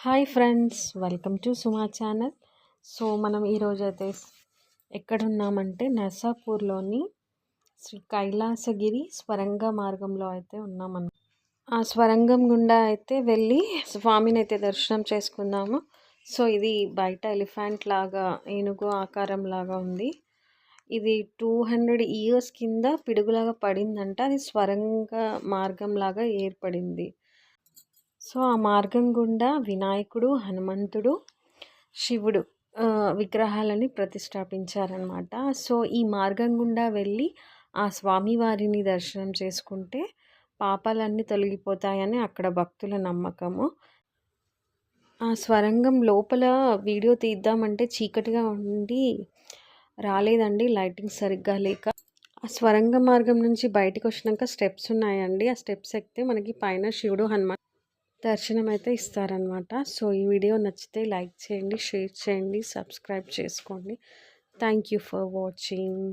Hi friends, welcome to Suma channel. So మనం ఈరోజైతే ఎక్కడున్నామంటే నర్సాపూర్లోని శ్రీ కైలాసగిరి స్వరంగ మార్గంలో అయితే ఉన్నామన్న. ఆ స్వరంగం గుండా అయితే వెళ్ళి స్వామిని అయితే దర్శనం చేసుకుందాము. సో ఇది బయట ఎలిఫెంట్ లాగా, ఏనుగు ఆకారం లాగా ఉంది. ఇది 200 ఇయర్స్ కింద పిడుగులాగా పడిందంట. అది స్వరంగ మార్గం లాగా ఏర్పడింది. సో ఆ మార్గం గుండా వినాయకుడు, హనుమంతుడు, శివుడు విగ్రహాలని ప్రతిష్టాపించారనమాట. సో ఈ మార్గం గుండా వెళ్ళి ఆ స్వామివారిని దర్శనం చేసుకుంటే పాపాలన్నీ తొలగిపోతాయని అక్కడ భక్తుల నమ్మకము. ఆ స్వరంగం లోపల వీడియో తీద్దామంటే చీకటిగా ఉండి రాలేదండి, లైటింగ్ సరిగ్గా లేక. ఆ స్వరంగ మార్గం నుంచి బయటకు వచ్చినాక స్టెప్స్ ఉన్నాయండి. ఆ స్టెప్స్ ఎక్కితే మనకి పైన శివుడు, హనుమాన్ దర్శనం అయితే ఇస్తారనమాట. సో ఈ వీడియో నచ్చితే లైక్ చేయండి, షేర్ చేయండి, సబ్స్క్రైబ్ చేసుకోండి. Thank you for watching.